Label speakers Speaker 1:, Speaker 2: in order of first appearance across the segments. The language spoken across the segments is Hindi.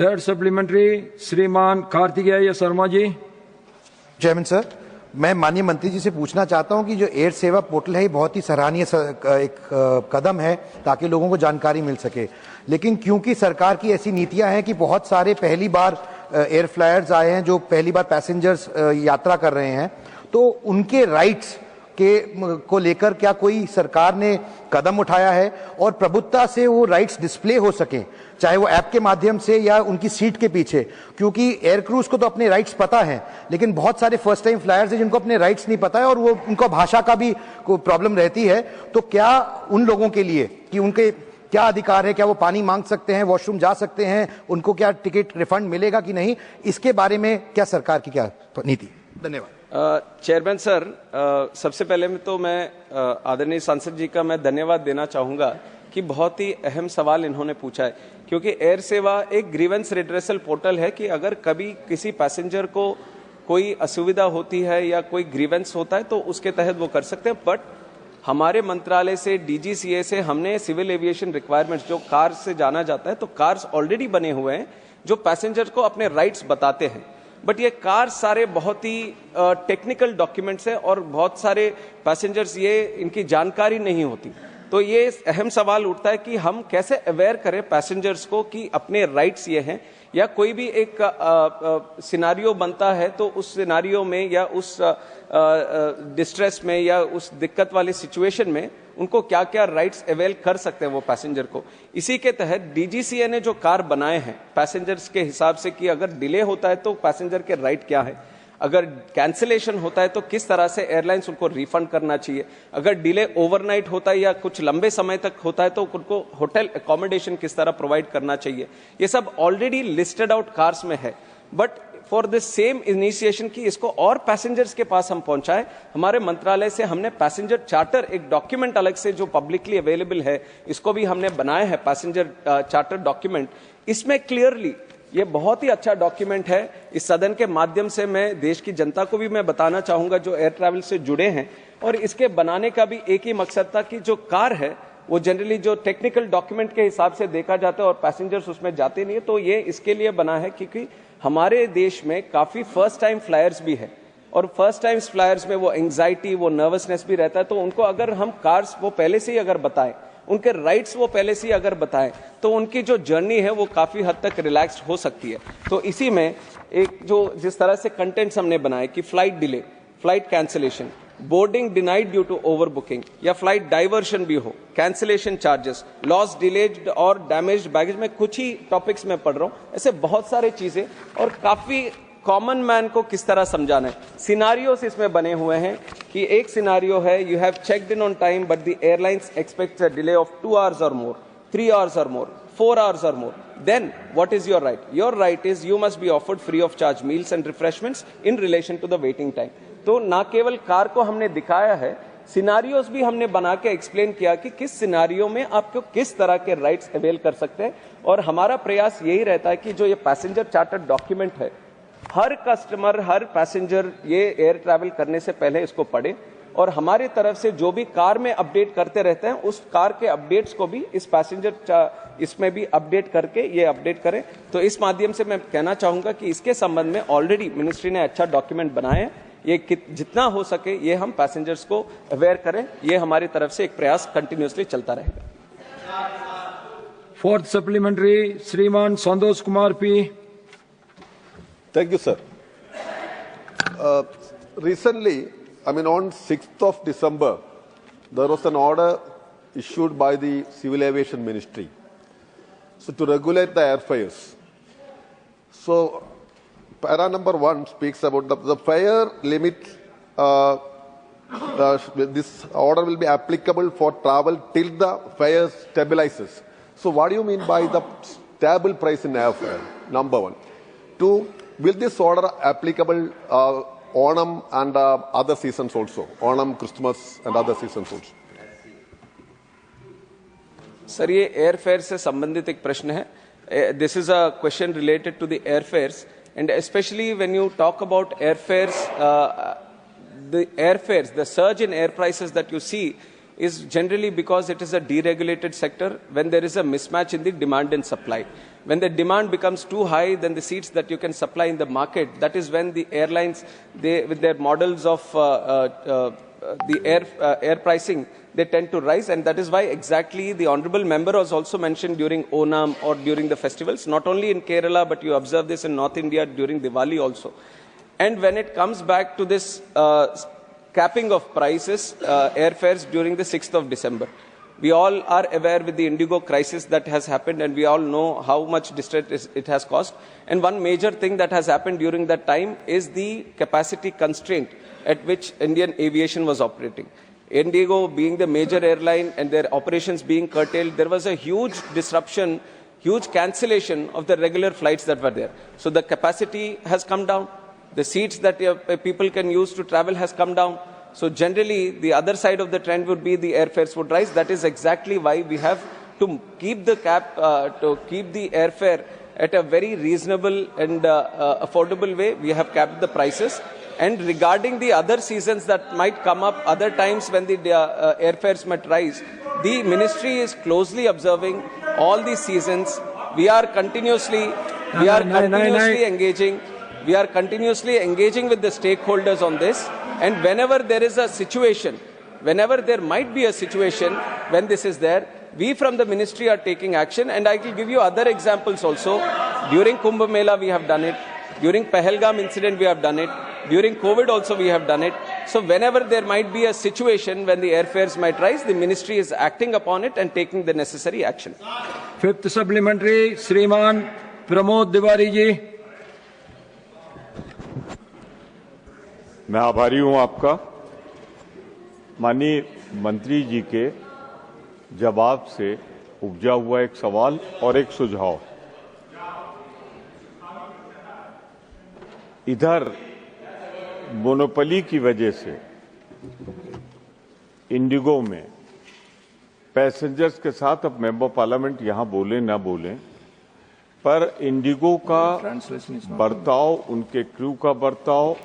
Speaker 1: थर्ड सप्लीमेंट्री श्रीमान कार्तिकेय शर्मा जी।
Speaker 2: चेयरमैन सर, मैं माननीय मंत्री जी से पूछना चाहता हूं कि जो एयर सेवा पोर्टल है ये बहुत ही सराहनीय एक कदम है ताकि लोगों को जानकारी मिल सके, लेकिन क्योंकि सरकार की ऐसी नीतियां हैं कि बहुत सारे पहली बार एयर फ्लायर्स आए हैं जो पहली बार पैसेंजर्स यात्रा कर रहे हैं, तो उनके राइट्स को लेकर क्या कोई सरकार ने कदम उठाया है और प्रभुत्ता से वो राइट्स डिस्प्ले हो सके, चाहे वो ऐप के माध्यम से या उनकी सीट के पीछे, क्योंकि एयर क्रूज को तो अपने राइट्स पता है लेकिन बहुत सारे फर्स्ट टाइम फ्लायर्स हैं जिनको अपने राइट्स नहीं पता है और वो उनको भाषा का भी प्रॉब्लम रहती है। तो क्या उन लोगों के लिए कि उनके क्या अधिकार है, क्या वो पानी मांग सकते हैं, वॉशरूम जा सकते हैं, उनको क्या टिकट रिफंड मिलेगा कि नहीं, इसके बारे में क्या सरकार की क्या नीति? धन्यवाद।
Speaker 3: चेयरमैन सर, सबसे पहले में तो मैं आदरणीय सांसद जी का मैं धन्यवाद देना चाहूंगा कि बहुत ही अहम सवाल इन्होंने पूछा है, क्योंकि एयर सेवा एक ग्रीवेंस रिड्रेसल पोर्टल है कि अगर कभी किसी पैसेंजर को कोई असुविधा होती है या कोई ग्रीवेंस होता है तो उसके तहत वो कर सकते हैं। बट हमारे मंत्रालय से DGCA से हमने सिविल एविएशन रिक्वायरमेंट्स जो कार से जाना जाता है, तो कार्स ऑलरेडी बने हुए हैं जो पैसेंजर को अपने राइट्स बताते हैं। बट ये कार सारे बहुत ही टेक्निकल डॉक्यूमेंट्स हैं और बहुत सारे पैसेंजर्स ये इनकी जानकारी नहीं होती। तो ये अहम सवाल उठता है कि हम कैसे अवेयर करें पैसेंजर्स को कि अपने राइट्स ये हैं, या कोई भी एक सिनारियो बनता है तो उस सिनारियो में या उस डिस्ट्रेस में या उस दिक्कत वाली सिचुएशन में उनको क्या क्या राइट्स अवेल कर सकते हैं वो पैसेंजर को। इसी के तहत DGCA ने जो कार बनाए हैं पैसेंजर्स के हिसाब से कि अगर डिले होता है तो पैसेंजर के राइट क्या है, अगर कैंसिलेशन होता है तो किस तरह से एयरलाइंस उनको रिफंड करना चाहिए, अगर डिले ओवरनाइट होता है या कुछ लंबे समय तक होता है तो उनको होटल अकोमोडेशन किस तरह प्रोवाइड करना चाहिए, ये सब ऑलरेडी लिस्टेड आउट कार्स में है। But for this same initiation की इसको और पैसेंजर्स के पास हम पहुंचाएं, हमारे मंत्रालय से हमने पैसेंजर चार्टर एक डॉक्यूमेंट अलग से जो पब्लिकली अवेलेबल है, इसको भी हमने बनाया है पैसेंजर चार्टर डॉक्यूमेंट। इसमें क्लियरली ये बहुत ही अच्छा डॉक्यूमेंट है। इस सदन के माध्यम से मैं देश की जनता को भी मैं बताना चाहूंगा जो एयर ट्रैवल से जुड़े हैं, और इसके बनाने का भी एक ही मकसद था कि जो कार है वो जनरली जो टेक्निकल डॉक्यूमेंट के हिसाब से देखा जाता है और पैसेंजर्स उसमें जाते नहीं है, तो ये इसके लिए बना है क्योंकि हमारे देश में काफी फर्स्ट टाइम फ्लायर्स भी है और फर्स्ट टाइम फ्लायर्स में वो एंग्जाइटी, वो नर्वसनेस भी रहता है। तो उनको अगर हम कार्स वो पहले से ही अगर बताएं, उनके राइट्स वो पहले से ही अगर बताएं, तो उनकी जो जर्नी है वो काफी हद तक रिलैक्स्ड हो सकती है। तो इसी में एक जो जिस तरह से कंटेंट्स हमने बनाए कि flight delay, flight cancellation, boarding denied due to over booking या फ्लाइट डाइवर्शन भी हो, कैंसिलेशन चार्जेस, लॉस, डिलेड और डैमेज्ड बैगेज, में कुछ ही टॉपिक्स में पढ़ रहा हूं, ऐसे बहुत सारे चीजें और काफी कॉमन मैन को किस तरह समझाना है। सिनारियोस इसमें बने हुए हैं कि एक सिनारियो है, you have checked in on time but the airlines aspects a delay of 2 hours और मोर, 3 hours और मोर, 4 hours और मोर, then what is your right? Your right is you must be offered free of charge meals and refreshments in relation to the waiting time. तो ना केवल कार को हमने दिखाया है, सिनारियोस भी हमने बना के एक्सप्लेन किया कि किस सिनारियो में आपको किस तरह के राइट्स अवेल कर सकते हैं। और हमारा प्रयास यही रहता है कि जो ये पैसेंजर चार्टर डॉक्यूमेंट है, हर कस्टमर, हर पैसेंजर ये एयर ट्रैवल करने से पहले इसको पढ़े और हमारी तरफ से जो भी कार में अपडेट करते रहते हैं उस कार के अपडेट्स को भी इस पैसेंजर इसमें भी अपडेट करके ये अपडेट करें। तो इस माध्यम से मैं कहना चाहूंगा कि इसके संबंध में ऑलरेडी मिनिस्ट्री ने अच्छा डॉक्यूमेंट बनाए हैं, ये जितना हो सके ये हम पैसेंजर्स को अवेयर करें, ये हमारी तरफ से एक प्रयास कंटिन्यूसली चलता रहेगा।
Speaker 1: फोर्थ सप्लीमेंट्री श्रीमान Santosh Kumar P.
Speaker 4: Thank you, sir. Recently, on 6th of December, there was an order issued by the Civil Aviation Ministry to regulate the airfares. So, para number 1 speaks about the fare limit. This order will be applicable for travel till the fare stabilizes. So, what do you mean by the stable price in airfare? Number 1. 2. Will this order applicable Onam and other seasons also? Onam, Christmas and other seasons also?
Speaker 3: Sir, ये एयरफेयर से संबंधित एक प्रश्न है। This is a question related to the airfares and specially when you talk about airfares, the surge in air prices that you see is generally because it is a deregulated sector when there is a mismatch in the demand and supply. When the demand becomes too high than the seats that you can supply in the market, that is when the airlines, with their models of the air pricing, they tend to rise, and that is why exactly the honorable member was also mentioned during Onam or during the festivals, not only in Kerala, but you observe this in North India during Diwali also. And when it comes back to this capping of prices, airfares during the 6th of December, we all are aware with the Indigo crisis that has happened, and we all know how much distress it has caused. And one major thing that has happened during that time is the capacity constraint at which Indian aviation was operating. Indigo being the major airline and their operations being curtailed, there was a huge disruption, huge cancellation of the regular flights that were there. So the capacity has come down. The seats that people can use to travel has come down. So generally, the other side of the trend would be the airfares would rise. That is exactly why we have to keep the cap, to keep the airfare at a very reasonable and affordable way. We have capped the prices. And regarding the other seasons that might come up, other times when the airfares might rise, the ministry is closely observing all these seasons. We are continuously engaging. We are continuously engaging with the stakeholders on this. And whenever there is a situation, whenever there might be a situation when this is there, we from the ministry are taking action. And I will give you other examples also. During Kumbh Mela, we have done it. During Pahalgam incident, we have done it. During COVID also, we have done it. So whenever there might be a situation when the airfares might rise, the ministry is acting upon it and taking the necessary action.
Speaker 1: Fifth supplementary, Shriman Pramod Tiwari ji.
Speaker 5: मैं आभारी हूं आपका। माननीय मंत्री जी के जवाब से उपजा हुआ एक सवाल और एक सुझाव। इधर मोनोपोली की वजह से इंडिगो में पैसेंजर्स के साथ, अब मेंबर पार्लियामेंट यहां बोले ना बोले, पर इंडिगो का बर्ताव, उनके क्रू का बर्ताव,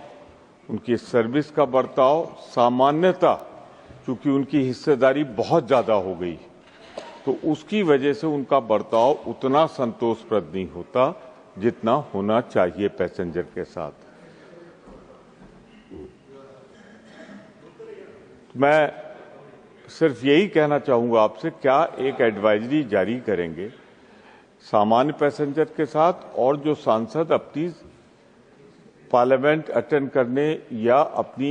Speaker 5: उनकी सर्विस का बर्ताव सामान्यता, चूंकि उनकी हिस्सेदारी बहुत ज्यादा हो गई, तो उसकी वजह से उनका बर्ताव उतना संतोषप्रद नहीं होता जितना होना चाहिए पैसेंजर के साथ। मैं सिर्फ यही कहना चाहूंगा आपसे, क्या एक एडवाइजरी जारी करेंगे सामान्य पैसेंजर के साथ, और जो सांसद अपनी पार्लियामेंट अटेंड करने या अपनी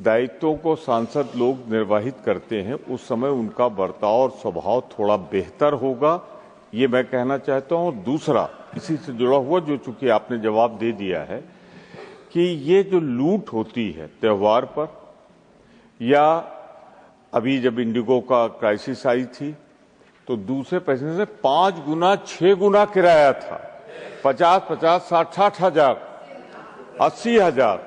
Speaker 5: दायित्वों को सांसद लोग निर्वाहित करते हैं, उस समय उनका बर्ताव और स्वभाव थोड़ा बेहतर होगा, ये मैं कहना चाहता हूं। दूसरा, इसी से जुड़ा हुआ, जो चूंकि आपने जवाब दे दिया है, कि ये जो लूट होती है त्योहार पर, या अभी जब इंडिगो का क्राइसिस आई थी तो दूसरे पैसेंजर से 5 गुना 6 गुना किराया था, 50-50, 60-60 हजार, 80 हजार।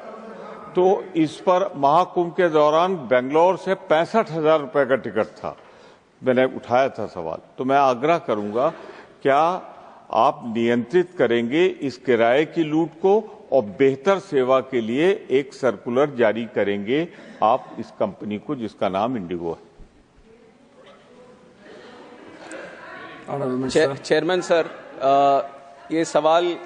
Speaker 5: तो इस पर महाकुंभ के दौरान बेंगलोर से 65,000 रुपए का टिकट था, मैंने उठाया था सवाल। तो मैं आग्रह करूंगा, क्या आप नियंत्रित करेंगे इस किराए की लूट को और बेहतर सेवा के लिए एक सर्कुलर जारी करेंगे आप इस कंपनी को जिसका नाम इंडिगो है?
Speaker 3: चेयरमैन सर, ये सवाल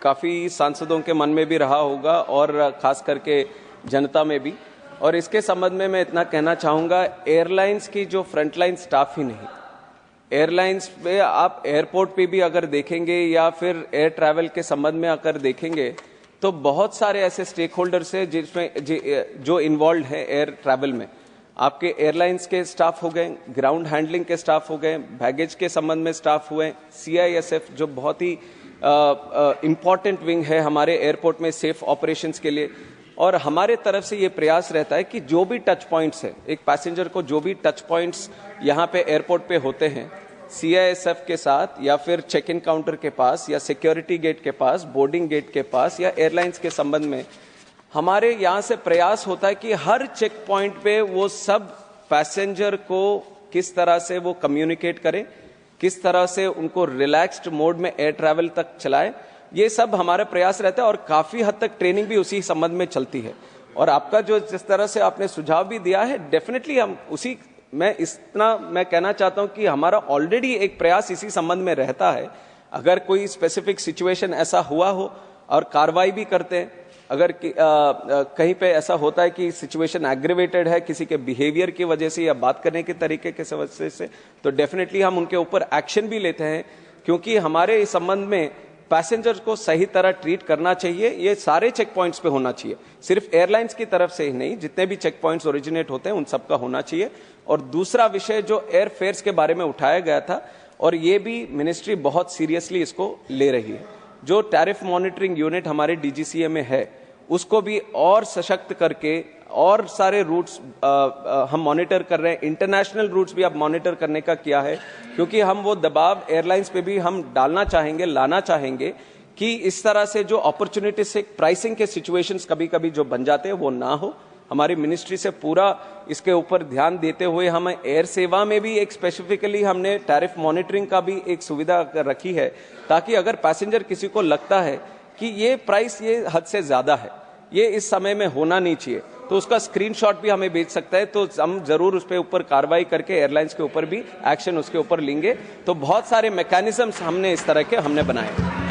Speaker 3: काफी सांसदों के मन में भी रहा होगा और खास करके जनता में भी, और इसके संबंध में मैं इतना कहना चाहूंगा, एयरलाइंस की जो फ्रंटलाइन स्टाफ ही नहीं, एयरलाइंस पे आप एयरपोर्ट पे भी अगर देखेंगे या फिर एयर ट्रैवल के संबंध में अगर देखेंगे तो बहुत सारे ऐसे स्टेक होल्डर्स हैं जिसमें जो इन्वॉल्व है एयर ट्रैवल में। आपके एयरलाइंस के स्टाफ हो गए, ग्राउंड हैंडलिंग के स्टाफ हो गए, बैगेज के संबंध में स्टाफ हुए, CISF जो बहुत ही इंपॉर्टेंट विंग है हमारे एयरपोर्ट में सेफ ऑपरेशंस के लिए। और हमारे तरफ से ये प्रयास रहता है कि जो भी टच पॉइंट्स है, एक पैसेंजर को जो भी टच पॉइंट्स यहाँ पे एयरपोर्ट पे होते हैं, CISF के साथ या फिर चेक इन काउंटर के पास या सिक्योरिटी गेट के पास, बोर्डिंग गेट के पास या एयरलाइंस के संबंध में हमारे यहाँ से प्रयास होता है कि हर चेक पॉइंट पे वो सब पैसेंजर को किस तरह से वो कम्युनिकेट करें, किस तरह से उनको रिलैक्स्ड मोड में एयर ट्रैवल तक चलाए, ये सब हमारा प्रयास रहता है। और काफी हद तक ट्रेनिंग भी उसी संबंध में चलती है। और आपका जो जिस तरह से आपने सुझाव भी दिया है, डेफिनेटली हम उसी मैं इतना मैं कहना चाहता हूं कि हमारा ऑलरेडी एक प्रयास इसी संबंध में रहता है। अगर कोई स्पेसिफिक सिचुएशन ऐसा हुआ हो और कार्रवाई भी करते हैं, अगर कहीं पे ऐसा होता है कि सिचुएशन एग्रीवेटेड है किसी के बिहेवियर की वजह से या बात करने के तरीके के वजह से, तो डेफिनेटली हम उनके ऊपर एक्शन भी लेते हैं, क्योंकि हमारे इस संबंध में पैसेंजर्स को सही तरह ट्रीट करना चाहिए। ये सारे चेक पॉइंट्स पे होना चाहिए, सिर्फ एयरलाइंस की तरफ से ही नहीं, जितने भी चेक पॉइंट्स ओरिजिनेट होते हैं उन सबका होना चाहिए। और दूसरा विषय जो एयर फेयर्स के बारे में उठाया गया था, और ये भी मिनिस्ट्री बहुत सीरियसली इसको ले रही है। जो टैरिफ मॉनिटरिंग यूनिट हमारे डीजीसीए में है, उसको भी और सशक्त करके और सारे रूट्स हम मॉनिटर कर रहे हैं। इंटरनेशनल रूट्स भी अब मॉनिटर करने का किया है, क्योंकि हम वो दबाव एयरलाइंस पे भी हम डालना चाहेंगे, लाना चाहेंगे कि इस तरह से जो अपॉर्चुनिटी से प्राइसिंग के सिचुएशंस कभी कभी जो बन जाते हैं वो ना हो। हमारी मिनिस्ट्री से पूरा इसके ऊपर ध्यान देते हुए हम एयर सेवा में भी एक स्पेसिफिकली हमने टैरिफ मॉनिटरिंग का भी एक सुविधा रखी है, ताकि अगर पैसेंजर किसी को लगता है कि ये प्राइस ये हद से ज्यादा है, ये इस समय में होना नहीं चाहिए, तो उसका स्क्रीनशॉट भी हमें भेज सकता है, तो हम जरूर उस पे ऊपर कार्रवाई करके एयरलाइंस के ऊपर भी एक्शन उसके ऊपर लेंगे। तो बहुत सारे मैकेनिज्म्स हमने इस तरह के हमने बनाए।